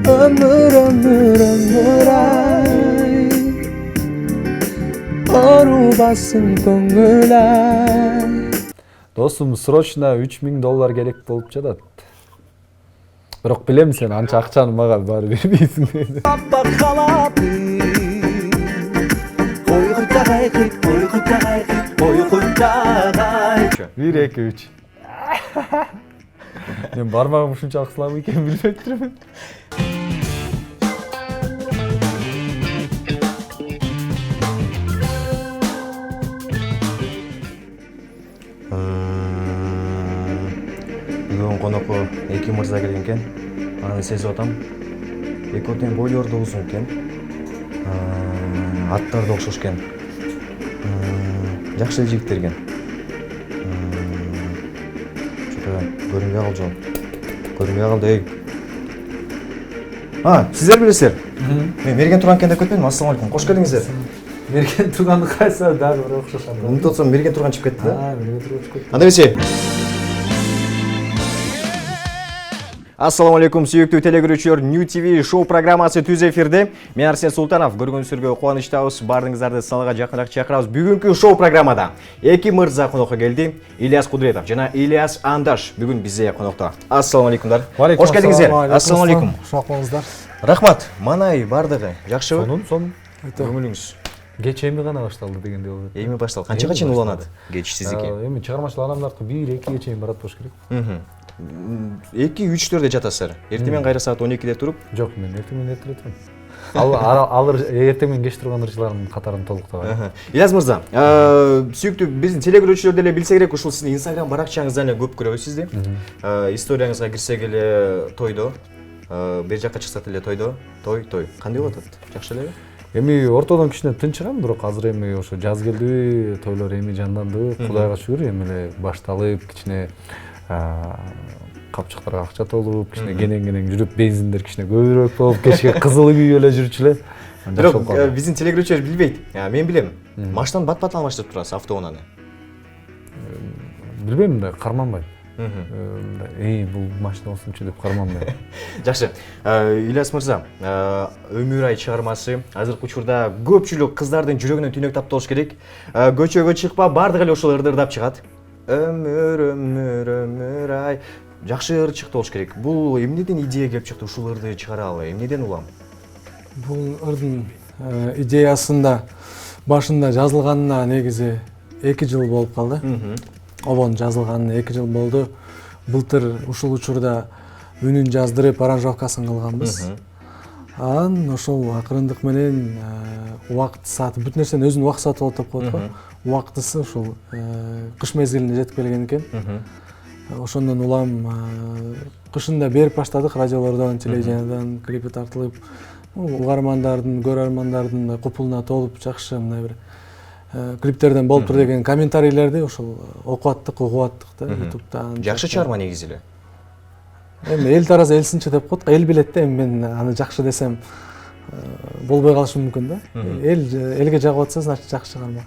ömür ay Orubasın көңүл ay. Достум, срочно $3000 керек болуп жатат. Бирок билем сен анча акчаны мага баары бербейсиң dedi. Bir, iki, üç. Мен бармагым ушунчалык сылам экенин билбей турмун. Бүгүн конокко эки мырза келген экен. Аны сезип атам. Экөөтен бойлору да узун экен. Аттары да окшош экен. Жакшы эле жигиттер экен. Көрүнбөй калды жол. Көрүнбөй калды. Сиздер билесиздер. Мен мерген турган экен деп кетпедимби? Ассалам алейкум. Кош келиңиздер. Мерген турганды кайсы дагы бир окшош анда. Унутуп атсам мерген турган чыгып кетти да. Мерген турган чыгып кетти. Анда бесе. Ассаламу алейкум, сүйүктүү телегөрүүчүлөр, New TV шоу программасы түз эфирде. Мен Арсен Султанов, көргөнүңүздөргө кубанычтабыз, баарыңыздарды салага жакыныраак чакырабыз. Бүгүнкү шоу программада эки мырза конокко келди. Ильяс Кудретов жана Ильяс Андаш бүгүн бизде конокто. Ассаламу алейкумдар. Кош келдиңиздер. Ассаламу алейкум. Шоқыңыздар. Рахмат. Манай бардыгы жакшыбы? Сонун. Көңүлүңүз Кеч эми гана башталды дегенде болду. Эми башталды. Канчага чейин уланат? Кеч сиздики. Эми чыгармачыл адамдардыкы 1-2 чейин барат болуш керек. 2-3-4 жатасыздар. Эртең менен кайра саат 12-де туруп? Жок, мен эртең менен эртеле турам. Ал эртең менен кеч турган ырчылардын катарын толуктабайм. Ильяс мырза, сүйүктүү биздин телегөрүүчүлөр деле билсе керек, ушул сиздин Instagram баракчаңыздан эле көп көрөбүз сизди. Историяңызга кирсек эле тойдо, бер жакка чыксак эле тойдо, той. Кандай болуп атат? Жакшы элеби? Эми ортодон кичине тынчыгам, бирок азыр эми ошо жаз келди, тойлор эми жандандыбы, Кудайга шүгүр, эми эле башталып, кичине капчыктарга акча толуп, кичине кенен жүрүп, бензиндер кичине көбүрөөк болуп, кечке кызыл күйүп эле жүрчү эле. Бирок биздин телегөрүүчүлөр билбейт. Мен билем. Машинадан бат-бат алмаштырып турасыз автоунааны. Билбейм да, карманбайм. Бул машина болсунчу деп карманбайм. Жакшы. Ильяс мырза, Өмүр ай чыгармасы азыркы учурда көпчүлүк кыздардын жүрөгүнөн түнөк тапталыш керек. Көчөгө чыкпа, бардыгы эле ошол ырдырдап чыгат. Өмүр ай. Жакшы ыр чыкты болуш керек. Бул эмнеден идея келип чыкты ушул ырды чыгаралы? Эмнеден улам? Бул ырдын идеясында башында жазылганына негизи 2 жыл болуп калды. Обон жазылганына 2 жыл болду. Былтыр ушул учурда үнүн жаздырып, аранжировкасын кылганбыз. Анан ошол акырындык менен убакыт сааты бүт нерсенин өзүнүн убакыт сааты болот деп коет го. Убактысы ушул кыш мезгилине жетип келген экен. Ошондон улам кышында берип баштадык радиолордон, телевидениядон клипи тартылып, угармандардын, көрөрмандардын купулуна толуп жакшы мындай бир клиптерден болуптур деген комментарийлерди ошол угуп аттык да YouTube'дан. Жакшы чыгарма негизи эле. Эми эл таразы элсинчи деп коет, эл билет да, эми мен аны жакшы десем болбой калышы мүмкүн да. Элге жагып атса, значит жакшы чыгарма.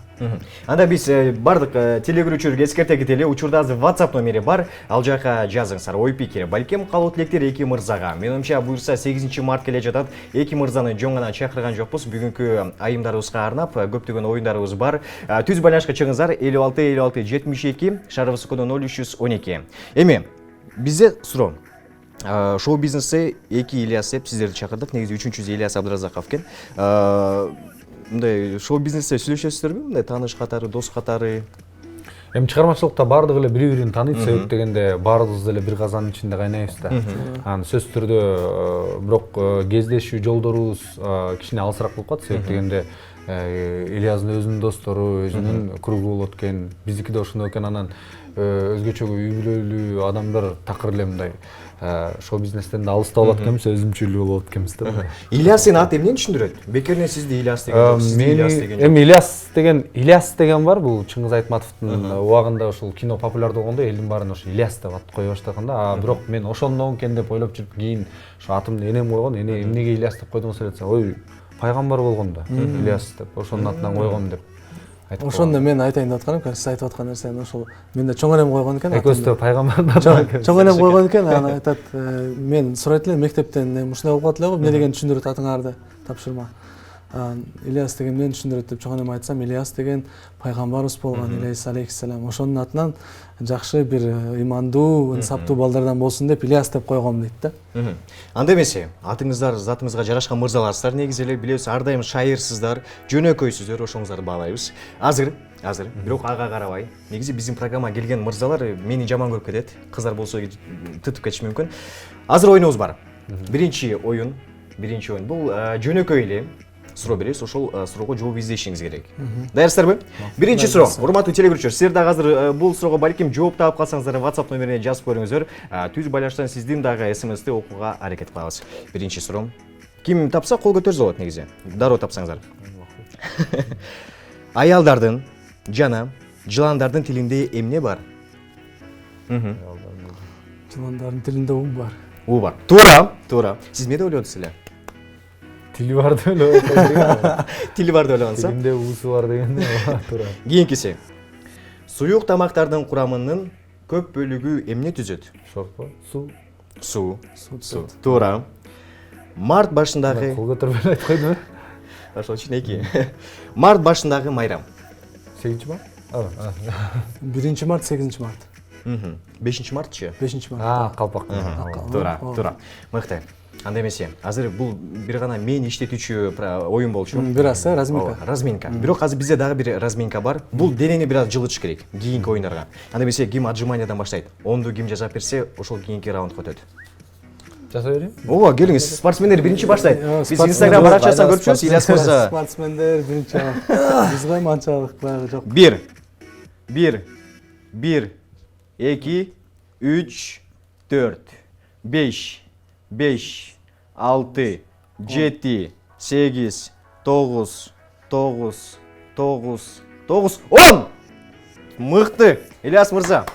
Анда биз бардык телегөрүүчүлөргө эскерте кетели. Учурда азыр WhatsApp номери бар. Ал жака жазыңыздар. Ой пикир. Балким калуу тилектер эки мырзага. Менимче буюрса 8-март келе жатат. Эки мырзаны жөн гана чакырган жокпуз. Бүгүнкү айымдарыбызга арнап көптөгөн оюндарыбыз бар. Түз байланышка чыгыңыздар. 56-56-72, шарыбыз коду 0312. Эми бизде суроо. Шоу бизнесте эки Ильяс деп сиздерди чакырдык. Негизи үчүнчүсү Ильяс Абдыразаков экен. Мындай шоу бизнесте сүйлөшөсүздарбы? Мындай тааныш катары, дос катары? Эми чыгармачылыкта баардыгы эле бири-бирин тааныйт, себеп дегенде баарыбыз деле бир казандын ичинде кайнайбыз да. Анан сөзсүз түрдө бирок кездешүү жолдорубуз кичине алысыраак болуп калат, себеп дегенде Ильястын өзүнүн достору, өзүнүн кругу болот экен, биздики да ошондой экен. Анан өзгөчө үй бүлөлүү адамдар такыр эле мындай шоу бизнестен да алыста болот экенбиз, өзүмчүлүү болот экенбиз да. Ильястын аты эмнени түшүндүрөт? Бекеринен сизди Ильяс деген, сизди Ильяс деген. Эми Ильяс деген бар, бул Чыңгыз Айтматовдун убагында ошол кино популярдуу болгондо элдин баарын ошо Ильяс деп ат кое баштаган да. Бирок мен ошондон экен деп ойлоп жүрүп, кийин ошо атымды энем койгон. Эне эмнеге Ильяс деп койдуңуз деп айтса, ой, пайгамбар болгон да, Ильяс деп ошонун атынан койгом деп. ошондо мен айтайын деп атканым, сиз айтып аткан нерсени ошол менде чоң энем койгон экен. Экөөсү да пайгамбардан Чоң энем койгон экен, аны айтат, мен сурайт элем мектептен ушундай болуп калат эле го, эмне деген түшүндүрөт атыңарды тапшырма. Ильяс деген мен түшүндүрөт деп чоң энем айтсам, Ильяс деген пайгамбарыбыз болгон, Ильяс алейхиссалам. Ошонун атынан жакшы бир имандуу, ынсаптуу балдардан болсун деп Ильяс деп койгом дейт да. Анда эмесе, атыңыздар затыңызга жарашкан мырзаларсыздар, негизи эле билебиз, ар дайым шайырсыздар, жөнөкөйсүздөр, ошоңуздарды баалайбыз. Азыр, бирок ага карабай. Негизи биздин программага келген мырзалар мени жаман көрүп кетет. Кыздар болсо тытып кетиши мүмкүн. Азыр оюнубуз бар. Биринчи оюн бул жөнөкөй эле суроо беребиз, ошол суроого жооп издешиңиз керек. Даярсыздарбы? Биринчи суроо. Урматтуу телегөрүүчүлөр, силер дагы азыр бул суроого балким жооп таап калсаңыздар, WhatsApp номерине жазып көрүңүздөр. Түз байланыштан сиздин дагы SMS-ти окууга аракет кылабыз. Биринчи суроо. Ким тапса кол көтөрсө болот негизи. Дароо тапсаңыздар. Аялдардын жана жыландардын тилинде эмне бар? Жыландардын тилинде у бар. У бар. Туура. Сиз эмне деп ойлодуңуз эле? тили бар деп эле. Тили бар деп ойлогонсуз. Тилинде уусу бар дегенде туура. Кийинкиси. Суюк тамактардын курамынын көп бөлүгү эмне түзөт? Шорпо, суу. Суу. Туура. Март башындагы Кол көтөрүп эле айтып койдум. ошол үчүн эки. Март башындагы майрам. 8-март? 1 март, 8 март. 5 мартчы? 5 март. Калпак. Туура. Мыкты. Анда эмесе, азыр бул бир гана мен иштетүүчү оюн болчу. Бир аз, разминка. Разминка. Бирок азыр бизде дагы бир разминка бар. Бул денени бир аз жылытыш керек кийинки оюндарга. Анда эмесе, ким отжиманиядан баштайт? Онду ким жашап берсе, ошол кийинки раундга өтөт. Жасай берейин? Ооба, келиңиз. Спортсмендер биринчи баштайт. Биз Instagram баракчасынан көрчүбүз, Ильяс мырза. Спортсмендер биринчи. Бизге манчалык баягы жок. 1 2 3 4 5 5 6 7 8 9 10. Мыкты. Ильяс мырза.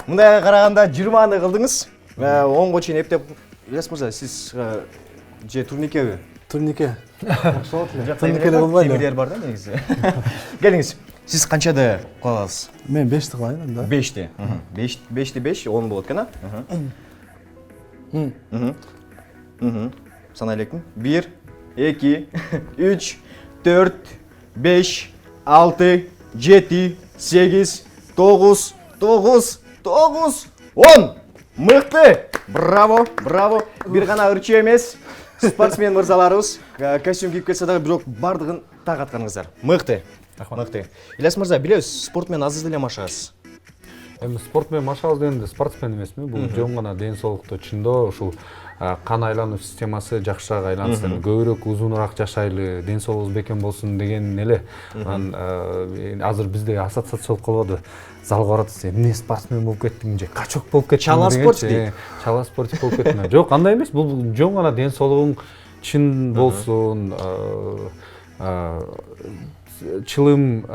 Мындайга караганда 20-ны кылдыңыз. 10го чейин эптеп. Ильяс мырза, сиз же турникеби? Турнике. Турникеде кылбайлы. Темирлер бар да негизи. Келиңиз. Сиз канчада кыласыз? Мен 5ти кылайын анда. 5ти. 5ти 5, 10 болот экен, Санай элекмин. 1 2 3 4 5 6 7 8 9 10. Мыкты! Браво! Бир гана ырчы эмес. Спортсмен мырзаларыбыз костюм кийип келсе дагы бирок бардыгын так атканыңыздар. Мыкты. Ильяс мырза, билебиз, спорт менен азыр деле машыгасыз. Эми спорт менен машыгабыз дегенде спортсмен эмесмин. Бул жөн гана ден соолукту чындоо ушул кан айлануу системасы жакшыраак айлансын, көбүрөөк узунураак жашайлы, ден соолугубуз бекем болсун деген эле. Азыр бизде ассоциация болуп калбады. Залга баратсыз, эмне спортсмен болуп кеттиң же, качок болуп кеттиң Чала спорт дейт. Чала спортик болуп кеттиң. Жок, андай эмес. Бул жөн гана ден соолугуң чын болсун, чылым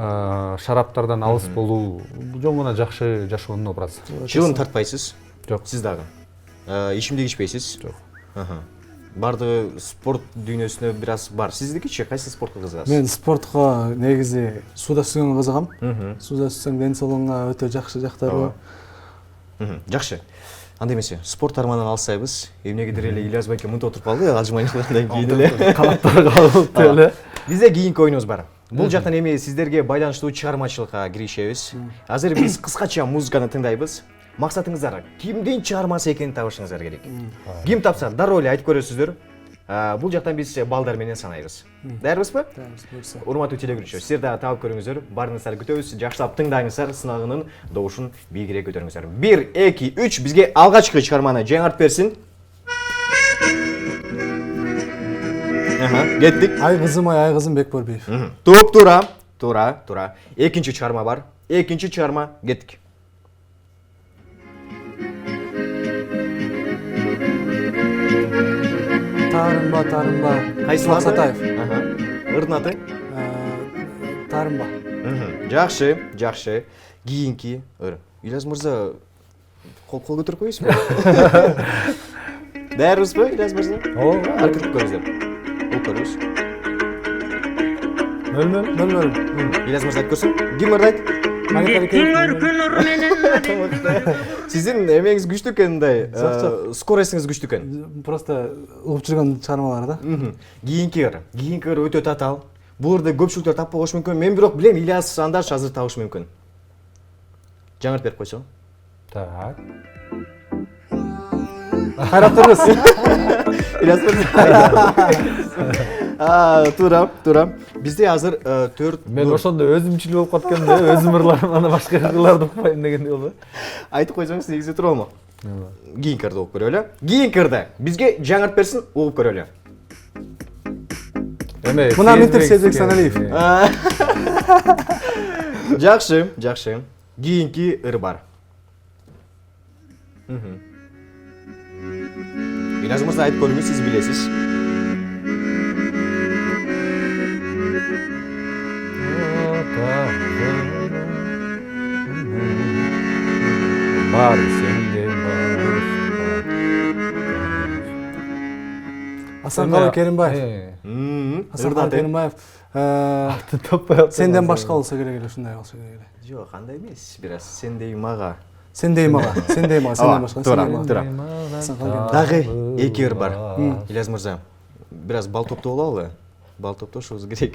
шараптардан алыс болуу, жөн гана жакшы жашоонун образы. Чылым тартпайсыз? Жок. Сиз дагы? Ичимдик ичпейсиз? Жок. Бардыгы спорт дүйнөсүнө бир аз бар. Сиздикичи кайсы спортко кызыгасыз? Мен спортко негизи сууда сүзгөнгө кызыгам. Сууда сүзсөң ден соолугуңа өтө жакшы жактары бар. Жакшы. Анда эмесе, спорт арманын алсайбыз. Эмнегедир эле Ильяс байке мынтип отуруп калды, алжымайчылыктан кийин эле. Канаттары калып эле. Бизде кийинки оюнубуз бар. Бул жактан эми сиздерге байланыштуу чыгармачылыкка киришебиз. Азыр биз кыскача музыканы тыңдайбыз. Максатыңыздар кимдин чыгармасы экенин табышыңыздар керек. Ким тапса дароо эле айтып көрөсүздөр. Бул жактан биз балдар менен санайбыз. Даярбызбы? Даярбыз. Урматтуу телегөрүүчүлөр, сиздер дагы таап көрүңүздөр. Барыңыздарды күтөбүз. Жакшылап тыңдаңыздар, сынагынын добушун бийигирээк көтөрүңүздөр. 1 2 3 бизге алгачкы чыгарманы жаңыртып берсин. Кеттик. Ай кызым Бекборбиев. Туура. Экинчи чыгарма бар. Экинчи чыгарма кеттик. Тарымба. Кайсы Сатаев. Ырдын аты? Тарымба. Жакшы. Кийинки ыр. Ильяс мырза кол көтөрүп коесузбу? Даярбызбы, Ильяс мырза? Ооба. Аракет көрүңүздөр. Бул көрүңүз. Мөлмөл. Ильяс мырза айтып көрсүң. Ким ырдайт? Сиздин эмеңиз күчтүү экен мындай. Скоростуңуз күчтүү экен. Просто угуп жүргөн чыгармалар да. Кийинки ыр өтө татаал. Бул ырды көпчүлүктөр таппай коюшу мүмкүн. Мен бирок билем, Ильяс Андаш азыр табышы мүмкүн. Жаңырт берип койсоң. Так. Кайрап турбуз. Ильяс мырза. Туура. Бизде азыр 4 Мен ошондо өзүмчүл болуп калып да, өзүм ырларым аны башка ырларды укпайм дегендей болду. Айтып койсоңуз негизи туура болмок. Кийинки ырды угуп көрөлү. Кийинки ырды бизге жаңырт берсин, угуп көрөлү. Эме, Мына Минтер Сезбек Саналиев. Жакшы. Кийинки ыр бар. Ильяс мырза айтып көрүңүз, сиз билесиз. Бар сенде бар. Асанкалы Керимбаев. Ырдады. Керимбаев. Таппай. Сенден башка болсо керек эле, ушундай болсо керек эле. Жок, андай эмес. Бираз сендей мага. Сендей мага, сенден башка. Туура. Дагы эки ыр бар. Ильяс мырза, бираз бал топтоп алалы. Бал топтошубуз керек.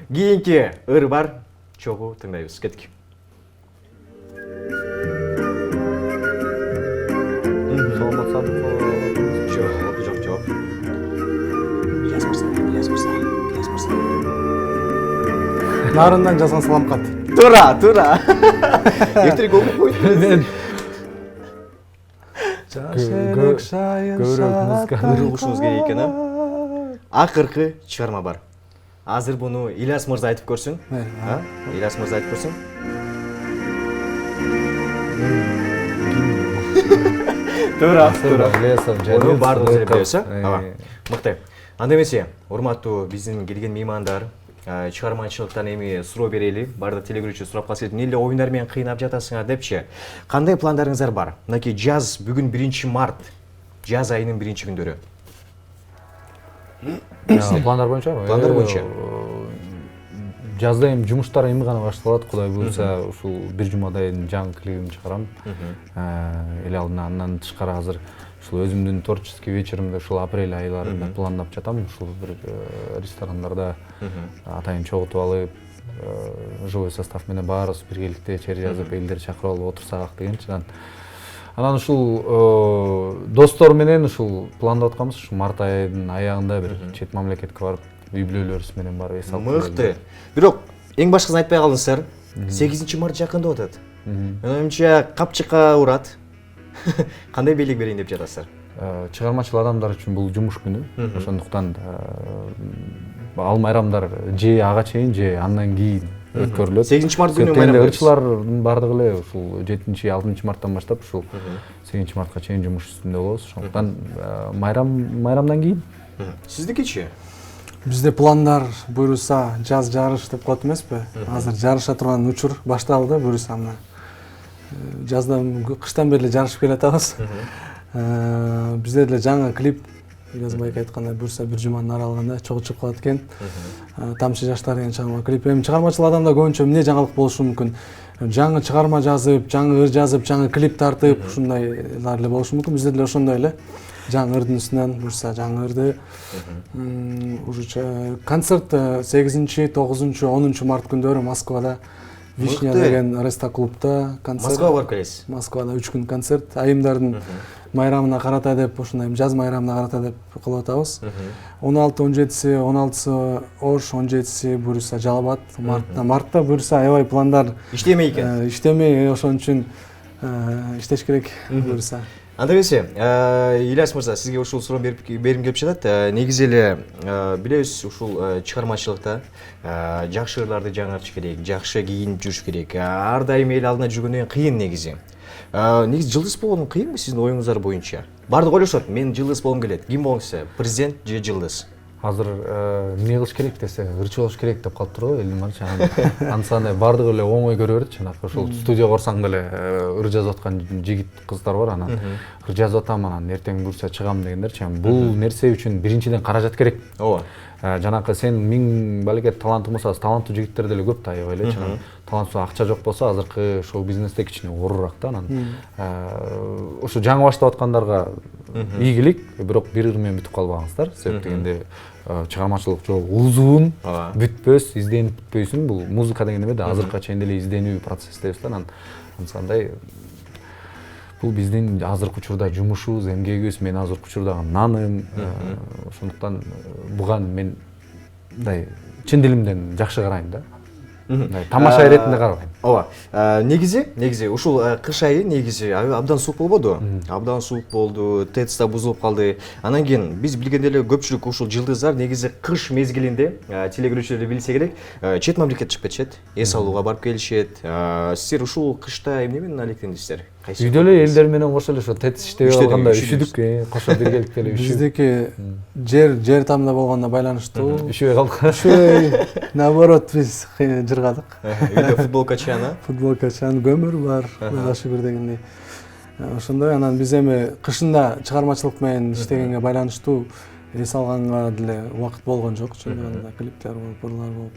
Кийинки ыр бар. Чогуу тыңдайбыз. Кеттик. Жок. Ильяс мырза. Нарындан жазган салам кат. Туура. Эртерээк окуп койду. Жашырык шайын Ыр угушубуз керек экен, а? Акыркы чыгарма бар. Азыр буну Ильяс мырза айтып көрсүн. Ильяс мырза айтып көрсүн. Туура. Ону баардыгыбыз эле билебиз, а? Мыкты. Анда эмесе, урматтуу биздин келген меймандар, чыгармачылыктан эми суроо берели. Баардык телегөрүүчү сурап калса, эмне эле оюндар менен кыйнап жатасыңар депчи. Кандай пландарыңыздар бар? Мынакей жаз бүгүн 1 март. Жаз айынын 1-күндөрү. Пландар боюнча. Жазда эми жумуштар эми гана башталат, Кудай буйрса, ушул бир жумадан жаңы клипимди чыгарам. Эле андан тышкары азыр ушул өзүмдүн творческий вечеримди ушул апрель айларында пландап жатам. Ушул бир ресторандарда атайын чогултуп алып, живой состав менен баарыбыз биргеликте чер жазып, элдер чакырып алып отурсак дегенчи. Анан ушул достор менен ушул пландап атканбыз, ушул март айынын аягында бир чет мамлекетке барып, үй бүлөлөрүбүз менен барып эс алып. Мыкты. Бирок эң башкысын айтпай калдыңыздар. 8 март жакындап атат. Менин оюмча капчыкка урат. Кандай белек берейин деп жатасыздар? Чыгармачыл адамдар үчүн бул жумуш күнү. Ошондуктан ал майрамдар же ага чейин, же андан кийин өткөрүлөт. 8 март күнү майрам. Ырчылардын бардыгы эле ушул 7-6 марттан баштап ушул 8 мартка чейин жумуш үстүндө болобуз. Ошондуктан майрамдан кийин. Сиздикичи? Бизде пландар буйруса жаз жарыш деп коет эмеспи? Азыр жарыша турган учур башталды буйруса мына. Жаздан кыштан бери жарышып келатабыз. Бизде деле жаңы клип Ильяс байке айткандай буйруса бир жуманын аралыгында чогуу чыгып калат экен. Тамчы жаштар деген чыгарма клип. Эми чыгармачыл адамда көбүнчө эмне жаңылык болушу мүмкүн? Жаңы чыгарма жазып, жаңы ыр жазып, жаңы клип тартып, ушундайлар эле болушу мүмкүн. Бизде деле ошондой эле. Жаңы ырдын үстүнөн буйруса жаңы ырды. Уже концерт 8, 9, 10 март күндөрү Москвада Вишня деген реста клубда концерт. Москвага барып келесиз? Москвада 3 күн концерт. Айымдардын майрамына карата деп, ушундай жаз майрамына карата деп кылып атабыз. 16-17-си, 16-сы Ош, 17-си буйруса Жалал Абад, мартта буйруса аябай пландар иштемей экен. Иштемей, ошон үчүн иштеш керек буйруса. Анда эмесе, Ильяс мырза, сизге ушул суроо берим келип жатат. Негизи эле билебиз, ушул чыгармачылыкта жакшы ырларды жаңыртыш керек, жакшы кийинип жүрүш керек. Ар дайым эл алдына жүргөндөн кыйын негизи. Негизи жылдыз болгон кыйынбы сиздин оюңуздар боюнча? Бардык ойлошот, мен жылдыз болгум келет. Ким болгуңуз? Президент же жылдыз? азыр эмне кылыш керек десе ырчы болуш керек деп калып турбу элдин баарычы ансаны баардыгы эле оңой көрө берет жанагы ошол студия корсоң деле ыр жазып аткан жигит кыздар бар анан ыр жазып атам анан эртең буюрса чыгам дегендерчи бул нерсе үчүн биринчиден каражат керек. ооба жанакы сен миң балекет талантың болсо таланттуу жигиттер деле көп да аябай элечи анан талантсыз акча жок болсо азыркы шоу бизнесте кичине оорураак да анан ушу жаңы баштап аткандарга ийгилик бирок бир ыр менен бүтүп калбаңыздар себеп дегенде чыгармачылык жол узун бүтпөс изденип бүтпөйсүң бул музыка деген эме да азыркыга чейин деле изденүү процесстебиз да анан андай бул биздин азыркы учурда жумушубуз эмгегибиз мен азыркы учурдагы наным ошондуктан буга мен мындай чын дилимден жакшы карайм да тамаша иретинде карабайм. ооба негизи ушул кыш айы негизи абдан суук болбоду абдан суук болду тэц да бузулуп калды анан кийин биз билгендей эле көпчүлүк ушул жылдыздар негизи кыш мезгилинде телегөрүүчүлөр билсе керек чет мамлекетке чыгып кетишет эс алууга барып келишет силер ушул кышта эмне менен алектендиңиздер үйдө эле элдер менен кошо эле ошо тэц иштебей калганда үшүдүк кошо биргеликте эле биздики жер тамда болгондо байланыштуу үшүбөй калдык ушуй наоборот биз жыргадык үйдө футболка чаана көмүр бар кудайга шүгүр дегендей ошондой анан биз эми кышында чыгармачылык менен иштегенге байланыштуу эс алганга деле убакыт болгон жок чындыгында клиптер болуп ырлар болуп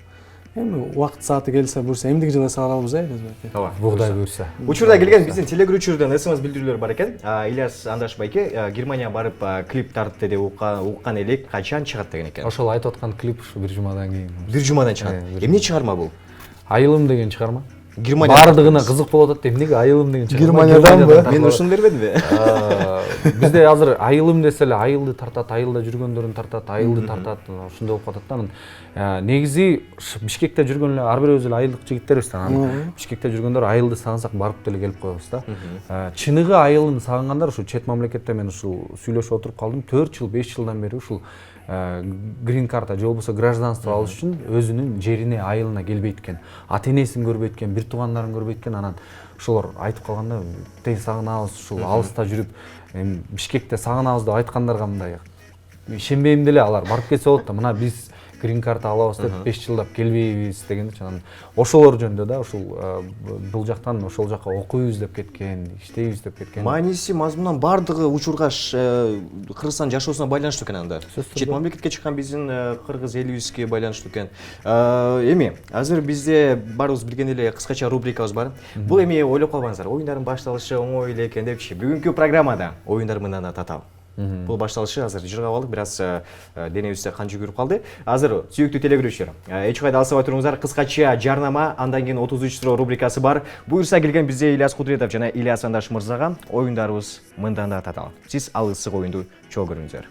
эми убакыт сааты келсе буюрса эмдиги жылы эс алабыз элбетте ооба бугдай буюрса учурда келген биздин телегөрүүчүлөрдөн смс билдирүүлөр бар экен Ильяс Андаш байке Германияга барып клип тартты деп уккан элек качан чыгат деген экен ошол айтып аткан клип ушу бир жумадан кийин бир жумадан чыгат эмне чыгарма бул айылым деген чыгарма Германия баардыгына кызык болуп атат эмнеге айылым деген чыгарма Германияданбы мен ушуну бербедимби бизде азыр айылым десе эле айылды тартат айылда жүргөндөрүн тартат айылды тартат ушундай болуп калат да анан негизи Бишкекте жүргөн эле ар бирибиз эле айылдык жигиттербиз да анан Бишкекте жүргөндөр айылды сагынсак барып деле келип коебуз да чыныгы айылын сагынгандар ушул чет мамлекетте мен ушул сүйлөшүп отуруп калдым 4 жыл 5 жылдан бери ушул грин карта же болбосо гражданство алыш үчүн өзүнүн жерине айылына келбейт экен ата энесин көрбөйт экен бир туугандарын көрбөйт экен анан ошолор айтып калганда тез сагынабыз ушул алыста жүрүп эми Бишкекте сагынабыз деп айткандарга мындай ишенбейм деле алар барып кетсе болот да мына биз грин карта алабыз деп 5 жылдап келбейбиз дегенчи анан ошолор жөнүндө да ушул бул жактан ошол жака окуйбуз деп кеткен иштейбиз деп кеткен мааниси мазмунунан баардыгы учурга Кыргызстан жашоосуна байланыштуу экен анда чет мамлекетке чыккан биздин кыргыз элибизге байланыштуу экен эми азыр бизде баарыбыз билген эле кыскача рубрикабыз бар бул эми ойлоп калбаңыздар оюндардын башталышы оңой эле экен депчи бүгүнкү программада оюндар мындан да татаал бул башталышы азыр жыргап алдык бир аз денебизде кан жүгүрүп калды азыр сүйүктүү телегөрүүчүлөр эч кайда алсабай туруңуздар кыскача жарнама андан кийин 33 суроо рубрикасы бар буюрса келген бизде Ильяс Кудретов жана Ильяс Андаш мырзага оюндарыбыз мындан да татаал сиз ал ысык оюнду чогуу көрүңүздөр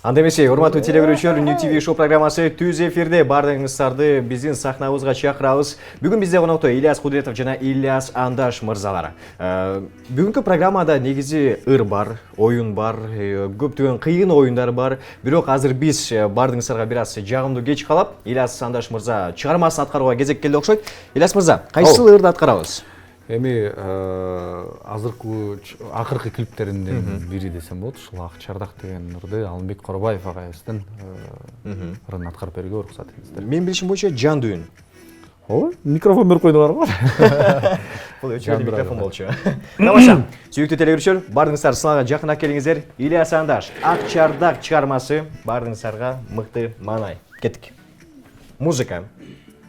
Анда эмесе, урматтуу телегөрүүчүлөр, New TV шоу программасы түз эфирде баардыгыңыздарды биздин сахнабызга чакырабыз. Бүгүн бизде конокто Ильяс Кудретов жана Ильяс Андаш мырзалар. Бүгүнкү программада негизи ыр бар, оюн бар, көптөгөн кыйын оюндар бар. Бирок азыр биз баардыгыңыздарга бир аз жагымдуу кеч калап, Ильяс Андаш мырза чыгармасын аткарууга кезек келди окшойт. Ильяс мырза, кайсыл ырды аткарабыз? Эми акыркы клиптеринден бири десем болот, ушул Ак Чардак деген ырды Алымбек Коробаев агайыбыздын ырын аткарып берүүгө уруксат этиңиздер. Мен билишим боюнча жандуу үн. Ооба, микрофон берип койдуңар го. Бул өчө микрофон болчу. Тамаша, сүйүктүү телегөрүүчүлөр, баардыгыңыздар сыналга жакынак келиңиздер. Ильяс Андаш, Ак Чардак чыгармасы баардыгыңыздарга мыкты маанай. Кеттик. Музыка.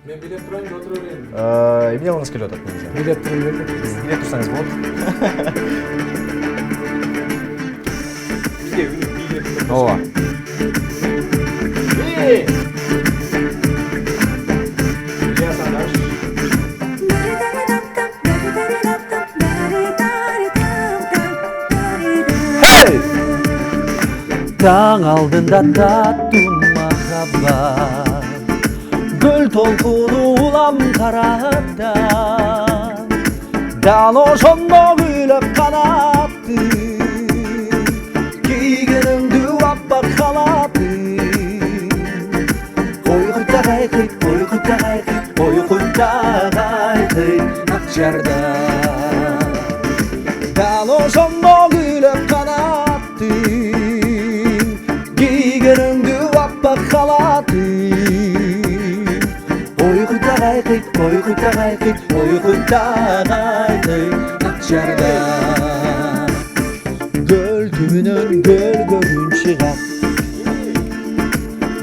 Мен билет турайын да отура берейин. Эмне алгыңыз келип атат менин? Билет турайын да. Билет турсаңыз болот. Бизге билет. Ооба. Ильяс Андаш. Таң алдында таттуу махаббат Гөл толкуну улам каратта Дал ошондо күйлөп канатты Кийгениңди аппак халатты Койкуйта кайкыйт, койкуйта кайкыйт, койкуйта кайкыйт Ак Чардак Дал ошондо күйлөп канатты Ата қайтып ұйқыда қайтып ақшарда Гөл түбінен гөл көрін шығат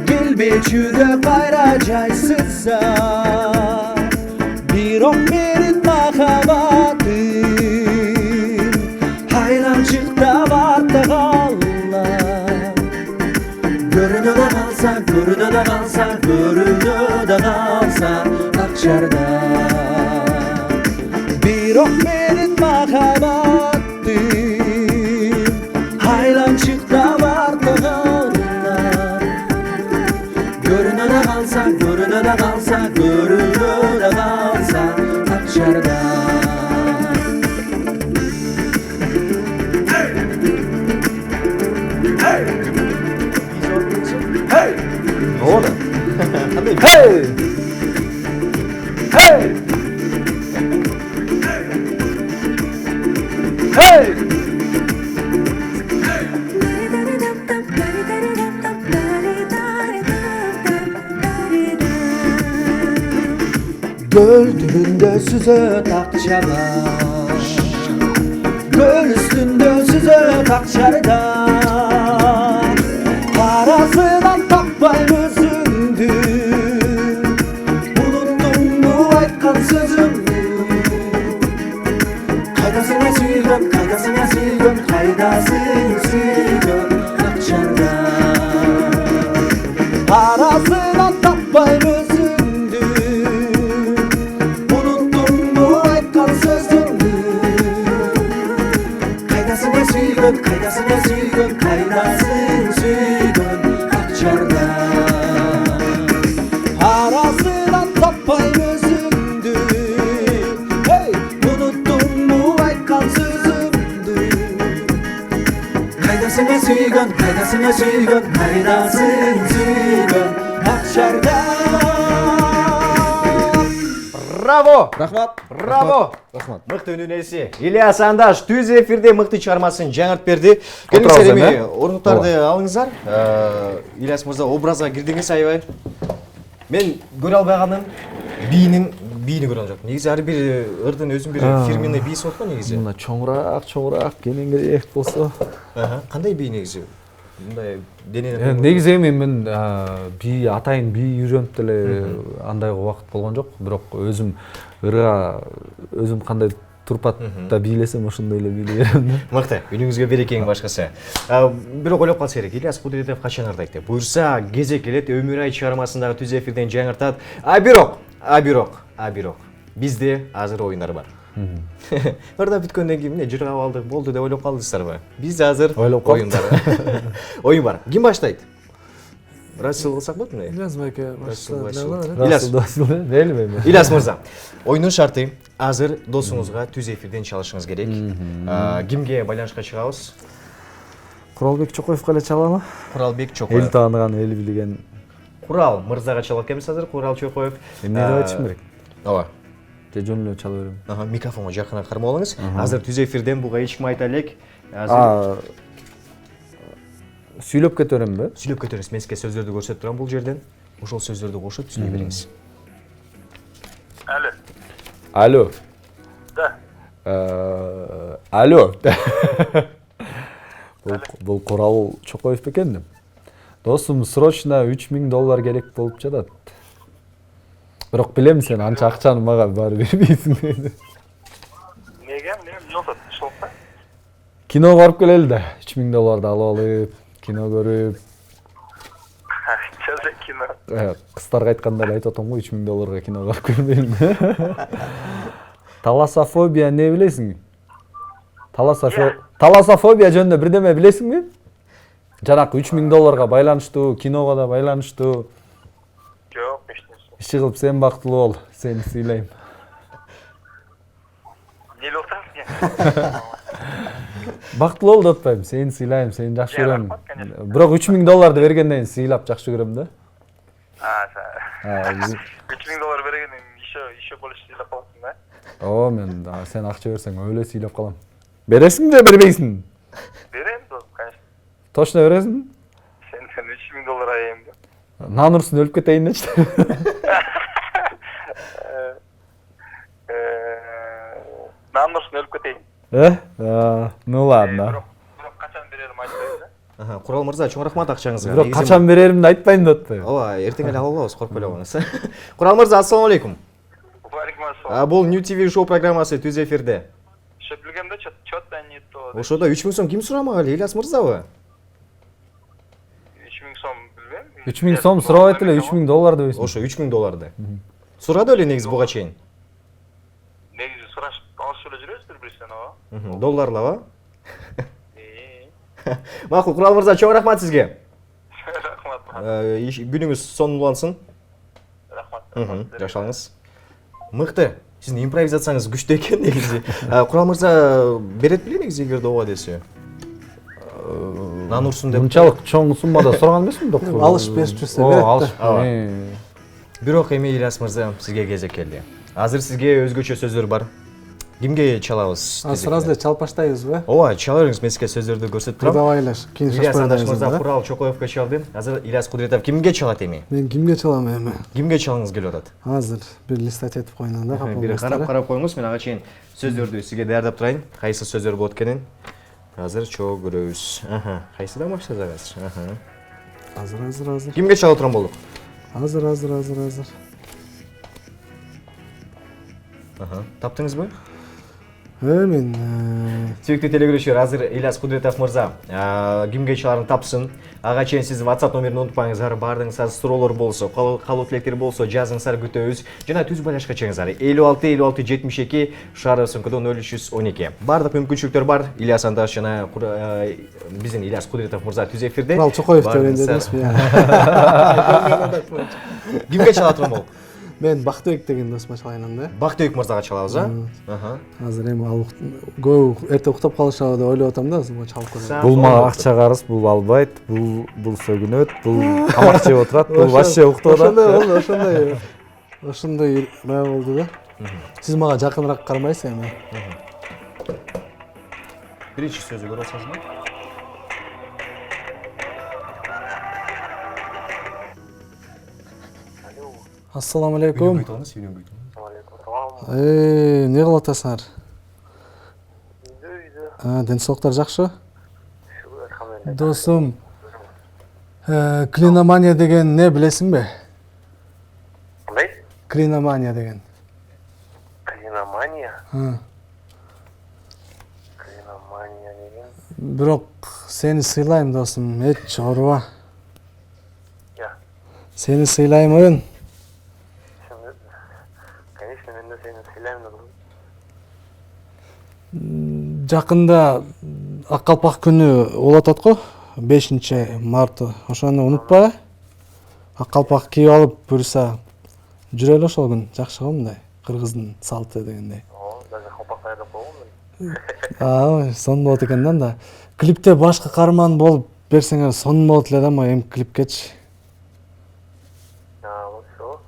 Келбечуді қайра жайсызса Бирок менің махаббатым Айланшықта барда қалла Көріні да қалса, көріні да қалса, көріні да қалса Ақшарда Бирок менің махаббатым Айланшықта барда қалла Көріні да қалса, көріні да қалса, көріні да қалса Ақшарда Ne oldu? Hey! Hey! Hey! Göl түбінде сүзөт ақшарда Göl üstünde сүзөт ақшарда Арасынан таппайм өзіңді Ұнуттум бу айтқан сөзімді Қайдасың сүйгөн, қайдасың сүйгөн, қайдасың сүйгөн ақшарда Арасынан таппайм өзіңді Ұнуттум бу айтқан сөзімді Қайдасың сүйгөн, қайдасың сүйгөн, қайдасың сүйгөн ақшарда Арасынан таппайм өзіңді Ұнуттум бу айтқан сөзімді Қайдасың сүйгөн, қайдасың сүйгөн, қайдасың сүйгөн ақшарда Браво! Рахмат. Браво! Рахмат. Мықты үнінесі. Ильяс Андаш түз эфирде мықты чыгармасын жаңырт берді. Келіңіздер Отырабыз эми эми. орнуктарды алыңыздар. Ильяс мырза образга кирдиңиз аябай. Мен көрө албаганым бийини көрө алжак. Негизи ар бир ырдын өзүнүн бир фирменный бийси болот го негизи. Мына чоңураак кенеңирээк болсо. Кандай бий негизи? Мындай денени Негизи эми мен бий атайын бий үйрөнүп деле андайга убакыт болгон жок. Бирок өзүм ырга өзүм кандай турпатта бийлесем ошондой эле бийлей берем да. Мыкты, үнүңүзгө берекең башкасы. Бирок ойлоп калса керек, Ильяс Кудретов качан ырдайт деп. Буюрса, кезек келет, Өмүр Ай чыгармасындагы түз эфирден жаңыртат. Бирок бизде азыр оюндар бар. Ырдап бүткөндөн кийин эмне жыргап алдык, болду деп ойлоп калдыңыздарбы? Бизде азыр оюндар. Оюн бар. Ким баштайт? Расыл кылсак болот эмне? Ильяс байке Белбейм. Ильяс мырза, оюндун шарты азыр досуңузга түз эфирден чалышыңыз керек. Кимге байланышка чыгабыз? Куралбек Чокоевго эле чалабы? Куралбек Эл Чокоев. тааныган, эл билген. Курал мырзага чалат экенбиз азыр, Курал Чокоев. Эмне деп айтышым керек? Ооба. Же жөн эле чала берем. Микрофонго жакыныраак кармап алыңыз. Азыр түз эфирден буга эч ким айта элек. Азыр Сүйлөп кете беремби? сүйлөп кетөңүз. Мен сизге сөздөрдү көрсөтүп турам бул жерден. Ошол сөздөрдү кошуп сүйлөй бериңиз. Алло. Да. Алло. Бул Курал Чокоев бекенди. Досум, срочно $3000 керек болуп жатат. Бирок билем сен анча акчаны мага баары бербейсиң деди. Неге? Не болот? Шолпа? Кино барып келели да, $3000 алып алып, кино көрүп. Жаза кино. Кыздарга айтканда эле айтып атам го, $3000 кино барып көрбөйм. Таласофобия не билесиңби? Таласофобия жөнүндө бирдеме билесиңби? Жанакы $3000 байланыштуу, киного да байланыштуу. Жок, эчнеси. Иши кылып сен бактылуу бол, сени сыйлайм. Не болсаң? Бактылуу бол деп атпайм, сени сыйлайм, сени жакшы көрөм. рахмат, конечно. Бирок $3000 бергенден кийин сыйлап жакшы көрөм да. $3000 бергенден еще больше сыйлап каласың да? О, мен сен акча берсең өлө сыйлап калам. Бересиң же бербейсиң? Берем, конечно. Точно бересиң? Сен $3000 аяйм да. Нан урсун өлүп кетейин дечи. Намнурсын өлүп кетейин. Ну ладно. Бирок качан берерим айтпайсыз. Курал мырза, чоң рахмат акчаңызга. Бирок качан береримди айтпайм деп атпайбы. Ооба, эртең эле алып алабыз, коркпой эле коюңуз. Курал мырза, ассалам алейкум. Валейкум ассалам. Бул New TV шоу программасы түз эфирде. Ошо билгем да чётто нет то. Ошодо 3000 сом ким сурамаган? Ильяс мырзабы? 3000 сом билбейм. 3000 сом сурабайт эле, $3000 дебейсиң. Ошо $3000. Сурады эле негизи буга чейин. Негизи сурашып алышып эле жүрөбүз бири-бирибизден, ооба. Долларлабы? Макул, Курал мырза, чоң рахмат сизге. Рахмат. Күнүңүз сонунлансын. Рахмат. Жашаңыз. Мыкты. Сиздин импровизацияңыз күчтүү экен негизи. Курал мырза берет беле негизи эгерде ооба десе. Нан урсун деп. Мынчалык чоң суммада сураган эмесмин доктор. Алыш бериш жүрсө берет да. Бирок эми Ильяс мырза сизге кезек келди. Азыр сизге өзгөчө сөздөр бар. Кимге чалабыз? Сразу эле чалып баштайбызбы? Ооба, чала бериңиз, мен сизге сөздөрдү көрсөтүп турам. Давайлаш. Кийин Ильяс андаш шашпайбыз мырза да. Курал Чокоевго чалды. Азыр Ильяс Кудретов кимге чалат эми? Мен кимге чалам эми? Кимге чалгыңыз келип атат? Азыр бир листать этип коюн да, капыл Бир болбостор. карап коюңуз, мен ага чейин сөздөрдү сизге даярдап турайын. Кайсы сөздөр болот экенин азыр чогуу көрөбүз. Кайсыдан баштасак азыр? Азыр. Кимге чала турган болдук? Азыр. Таптыңызбы? Мен Сүйүктүү телегөрүүчүлөр, азыр Ильяс Кудретов мырза кимге чаларын тапсын. Ага чейин сиз WhatsApp номерин унутпаңыздар. Бардыңыздар, суроолор болсо, калуу тилектер болсо жазыңыздар, күтөбүз. Жана түз байлашка чыгыңыздар. 56 шаар СМКдон 0312. Бардык мүмкүнчүлүктөр бар. Ильяс Андаш жана биздин Ильяс Кудретов мырза түз эфирде. Курал Чокоев деп эндедимизби? Кимге чала турган болуп? Мен Бактыбек деген досума чалайын да. Бактыбек мырзага чалабыз, Азыр эми ал көп эрте уктап калышабы деп ойлоп атам да, ошого чалып көрөм. Бул мага акча карыз, бул албайт, бул сөгүнөт, бул тамак жеп отурат, бул вообще уктоодо. Ошондой бая болду да. Сиз мага жакыныраак кармайсыз эми. Биринчи сөзү көрүп атсаңызбы? Ассаламу алейкум. Эмне кылып атасыңар? Ден соолуктар жакшы? Досум, клиномания деген не билесиңби? Кандай? Клиномания деген. Клиномания? Клиномания деген? Бирок сени сыйлайм досум, эч ооруба. Сени сыйлаймын. Конечно, мен да сени сыйлайм да. Жакында Ак калпак күнү болуп атат го, 5-март. Ошону унутпа. Ак калпак кийип алып буюрса жүрөлү ошол күн. Жакшы го мындай. Кыргыздын салты дегендей. Даже калпак даярдап койгом мен. Сонун болот экен да. Клипте башкы каарман болуп берсеңер сонун болот эле да, эми клипкечи. Ошо.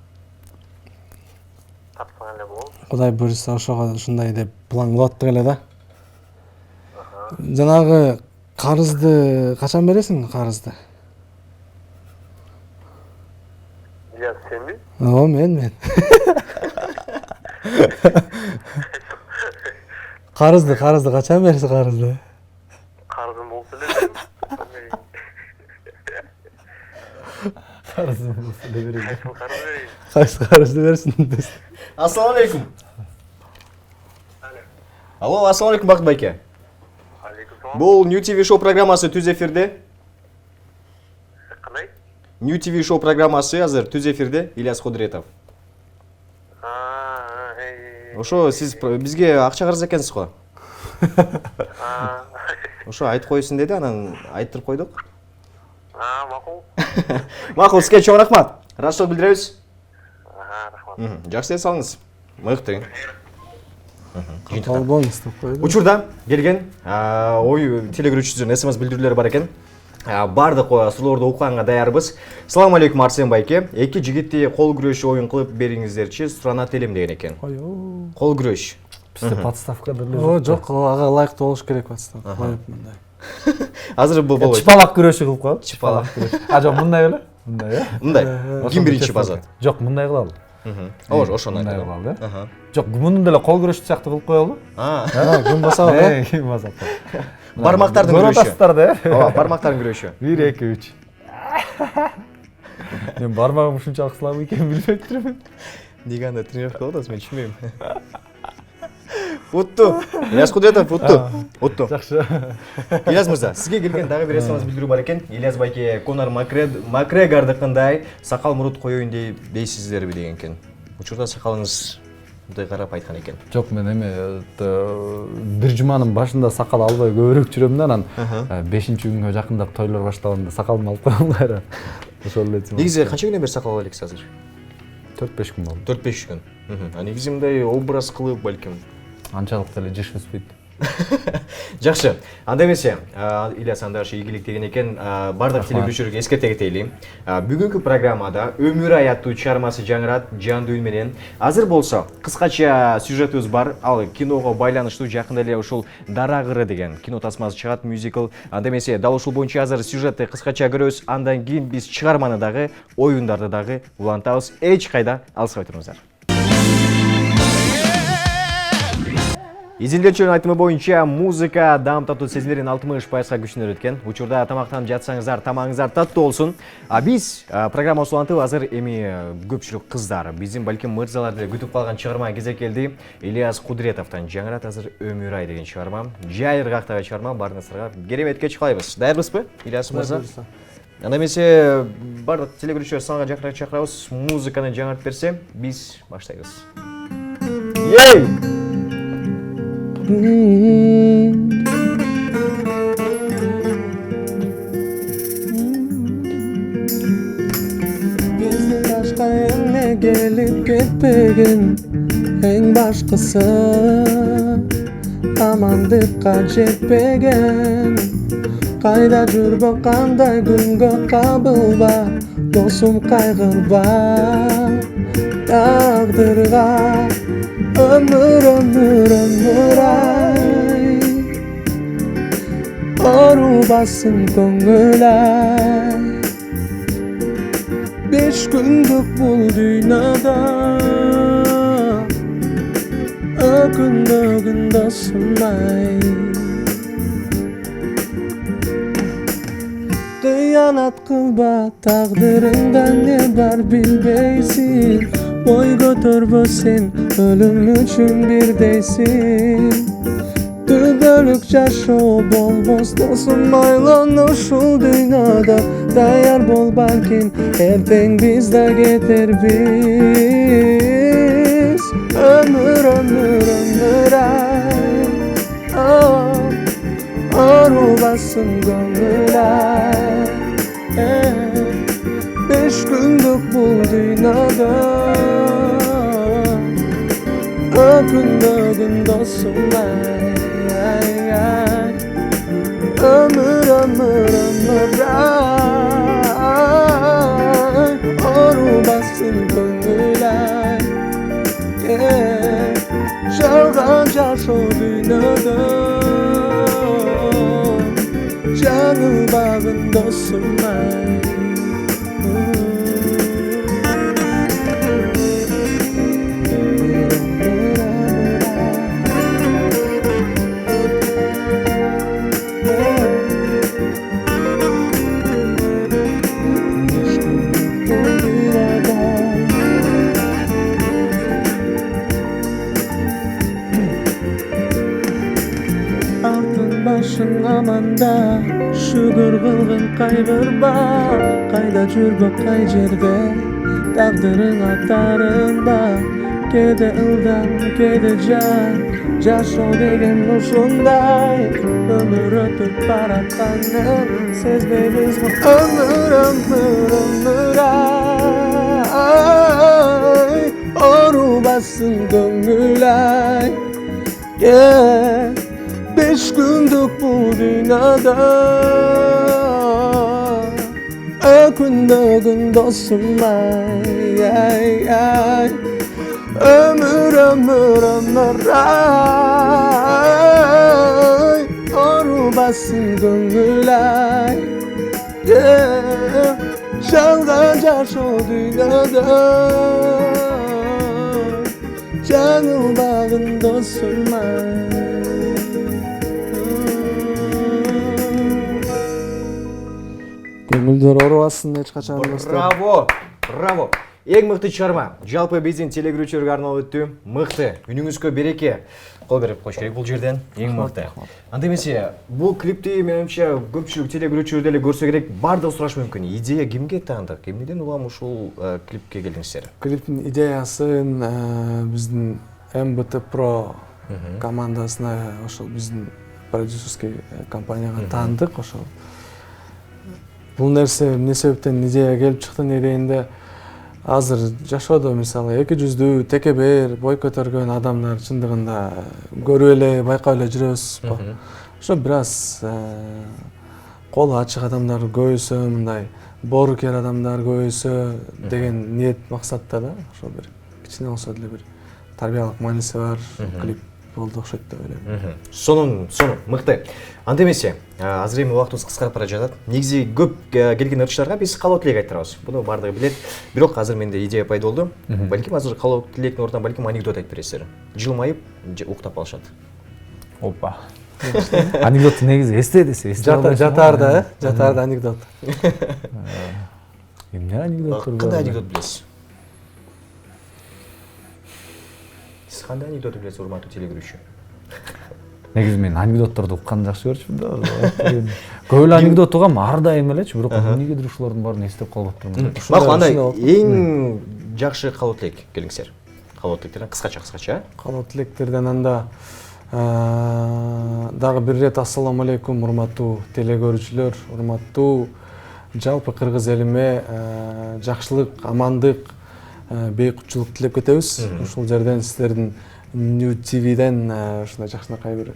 Тапсаң эле болот. Кудай буюрса ошого ушундай деп план болот эле да. Жанагы карызды качан бересиң, карызды? Ильяс, сенби? Ооба, мен. Карызды качан бересиң, карызды? Карызым болсо эле. Карызым болсо эле берейин. Карыз берейин. Кайсы карызды берсин? Ассаламу алейкум. Алло, ассаламу алейкум Бактыбек байке. Бул New TV шоу программасы түз эфирде. Кандай? New TV шоу программасы азыр түз эфирде, Ильяс Кудретов. Ошо сиз бизге акча карыз экенсиз го. Ошо айтып койсун деди, анан айттырып койдук. Макул. Макул, сизге чоң рахмат. Ыраазычылык билдиребиз. Рахмат. Жакшы эс алыңыз. Мыкты. Болбоңуз деп койду. Учурда келген ой телегөрүүчүсүнүн СМС билдирүүлөрү бар экен. Бардык суроолорду укканга даярбыз. Салам алейкум Арсен байке. Эки жигитти кол күрөшү оюн кылып бериңиздерчи, суранат элем деген экен. Кол күрөш. Бизде подставка деле О, жок, ага ылайыктуу болуш керек подставка. Коюп мындай. Азыр бул болбойт. Чыпалак күрөшү кылып коет. Чыпалак. Жок, мындай эле. Мындай, Мындай. Ким биринчи базат? Жок, мындай кылалы. Ошону мындай айтат. кылалы. Жок, мунун деле кол күрөш сыяктуу кылып коелу. Ким басабы э? Ким басат? Бармактардын Көрүп күрөшү. атасыздар да. Ооба, бармактардын күрөшү. 1 2 3. Мен бармагым ушунчалык слабый экенин билбей турмун. Неге анда тренировка кылып атасыз, мен түшүнбөйм. Утту. Ильяс Кудретов утту. Жакшы. Ильяс мырза, сизге келген дагы бир эсемиз билдирүү бар экен. Ильяс байке Конор Макгрегордыкындай сакал мурут коеюн дейсиздерби деген экен. Учурда сакалыңыз мындай карап айткан экен. Жок, мен эме бир жуманын башында сакал албай көбүрөөк жүрөм да, анан 5-күнгө жакындап тойлор баштаганда сакалымды алып коем кайра. Ошол эле. Негизи канча күнөн бери сакал алып элексиз азыр? 4-5 күн болду. 4-5 күн. А негизи мындай образ кылып балким. Анчалык деле жеш өспөйт. Жакшы. Анда эмесе, Ильяс Андаш ийгилик деген экен. Бардык телегөрүүчүлөргө эскерте кетели. Бүгүнкү программада Өмүр ай аттуу чыгармасы жаңырат жандуу үн менен. Азыр болсо кыскача сюжетибиз бар. Ал киного байланыштуу жакында эле ушул Дара кыры деген кино тасмасы чыгат, мюзикл. Анда эмесе, дал ушул боюнча азыр сюжетти кыскача көрөбүз. Андан кийин биз чыгарманы дагы, оюндарды дагы улантабыз. Эч кайда алыспай туруңуздар. Изилдөөчүнүн айтымы боюнча музыка даам татуу сезимдерин 60% күчүнөр өткөн. Учурда тамактанып жатсаңыздар, тамагыңыздар таттуу болсун. Биз программа улантып азыр эми көпчүлүк кыздар, биздин балким мырзалар деле күтүп калган чыгарма кезек келди. Ильяс Кудретовдон жаңырат азыр Өмүр ай деген чыгарма. Жай ыргактагы чыгарма, барыңыздарга керемет кеч кылайбыз. Даярбызбы, Ильяс мырза? Анда эмесе бардык телегөрүүчүлөр санга жакыныраак чакырабыз. Музыканы жаңыртып берсе, биз баштайбыз. Ей! Биздин башка эмне келип кетпеген эң башкысы амандыкка жетпеген. Кайда жүрбө, кандай күнгө кабылба, досум кайгырба. Тагдырга ömür ay Arubasın көңүл ay 5 күндүк бул дүйнөдө Өкүндөгүн досум ай Кыянат кылба, тагдырыңда не бар билбейсиң Бой көтөрбө сен, өлүм үчүн бирдейсиң Түбөлүк жашоо болбос досум айлан ушул дүйнөдө Даяр бол балким, эртең биз да кетербиз Өмүр ай Арубасын көңүл ай 5 күндүк бул дүйнөдө Өкүндөгүн досум ай Өмүр ай Арубасын көңүл ай Жалган жашоо дүйнөдө Жаңылбагын досум ай Başın amanda, şükür kılgın kaygırba Kayda жүрбө, kay jerde, taqdırın atarınba Kede ıldan, kede can, жашоо деген ушундай Ömür ötüp baratkanын сезбейбиз го Ömür ay Arubasın көңүл ay 5 күндүк бул дүйнөдө Өкүндөгүн досум ай Өмүр ай Арубасын көңүл ай Жалган жашоо дүйнөдө жаңылбагын досума. Көңүлдөр оорубасын эч качан достор. Браво! Браво! Эң мыкты чыгарма. Жалпы биздин телегөрүүчүлөргө арналып өттү. Мыкты. Үнүңүзгө береке. Кол берип коюш керек бул жерден. Эң мыкты. Анда эмесе, бул клипти менимче көпчүлүк телегөрүүчүлөр деле көрсө керек. Бардыгы сураш мүмкүн. Идея кимге таандык? Эмнеден улам ушул клипке келдиңиздер? Клиптин идеясын биздин MBT Pro командасына, ошол биздин продюсерский компанияга таандык. Ошол бул нерсе эмне себептен идея келип чыкты дегенде, азыр жашоодо мисалы эки жүздүү, текебер, бой көтөргөн адамдар чындыгында көрүп эле, байкап эле жүрөбүзбү. Ошо бир аз колу ачык адамдар көбөйсө, мындай боорукер адамдар көбөйсө деген ниет максатта да. Ошо бир кичине болсо деле бир тарбиялык мааниси бар клип болду окшойт деп ойлойм. Сонун, мыкты. Анда эмесе, азыр эми убактыбыз кыскарып бара жатат. Негизи көп келген ырчтарга биз каалоо тилек айтырабыз. Буну бардыгы билет. Бирок азыр менде идея пайда болду. Балким азыр каалоо тилектин ордуна балким анекдот айтып бересиздер. Жылмайып уктап алышат. Опа. Анекдот негизи эсте десе Жатаарда, жатаарда анекдот. Эмне анекдот? Кандай анекдот билесиз? Сиз кандай анекдот билесиз, урматтуу телегөрүүчү? Негизи мен анекдотторду укканды жакшы көрчүмүн да. Көп эле анекдот угам ар дайым элечи, бирок эмнегедир ушулардын баарын эстеп калбаптырмын. Макул, андай эң жакшы каалоо тилек келиңиздер. Каалоо тилектерден кыскача. Каалоо тилектерден анда дагы бир ирет ассаламу алейкум урматтуу телегөрүүчүлөр, урматтуу жалпы кыргыз элиме жакшылык, амандык, бейкутчулук тилеп кетебиз. Ушул жерден сиздердин New TV'ден ушундай жакшынакай бир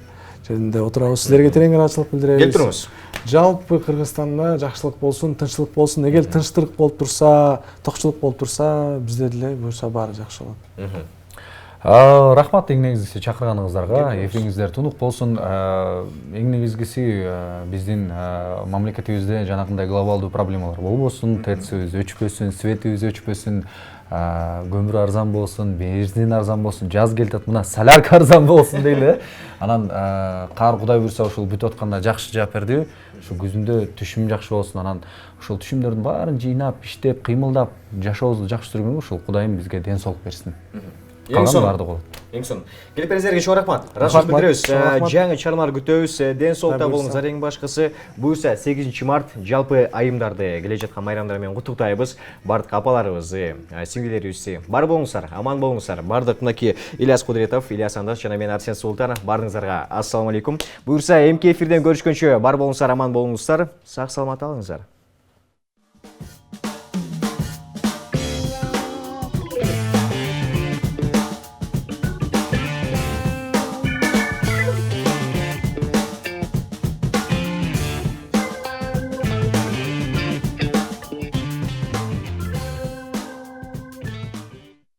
жеринде отурабыз. Сиздерге терең ыраазычылык билдиребиз. Келип туруңуз. Жалпы Кыргызстанда жакшылык болсун, тынччылык болсун. Эгер тынчтык болуп турса, токчулук болуп турса, бизде деле буюрса баары жакшы болот. Рахмат эң негизгиси чакырганыңыздарга. Эфириңиздер тунук болсун. Эң негизгиси биздин мамлекетибизде жанагындай глобалдуу проблемалар болбосун, ТЭЦибиз өчпөсүн, светибиз өчпөсүн, көмүр арзан болсун, бензин арзан болсун, жаз келатат, мына солярка арзан болсун дейли. Анан каар Кудай буйрса ушул бүтүп атканда жакшы жаап бердиби? Ушу күзүндө түшүм жакшы болсун. Анан ушул түшүмдөрдүн баарын жыйнап, иштеп, кыймылдап, жашообузду жакшы сүргөнгө ушул Кудайым бизге ден соолук берсин. Эң сонун. Бардыгы болот. Эң сонун. Келипиңиздерге чоң рахмат. Рахмат билдиребиз. Жаңы чаралар күтөбүз. Ден соолукта болуңуздар эң башкысы. Буюрса 8 март жалпы айымдарды, келе жаткан майрамдар менен куттуктайбыз. Бардык апаларыбызды, сиңдилерибизди бар болуңуздар, аман болуңуздар. Бардык мынакей Ильяс Кудретов, Ильяс Андаш жана мен Арсен Султан. Баарыңыздарга ассаламу алейкум. Буюрса эмки эфирден көрүшкөнчө бар болуңуздар, аман болуңуздар. Сак саламат алыңыздар.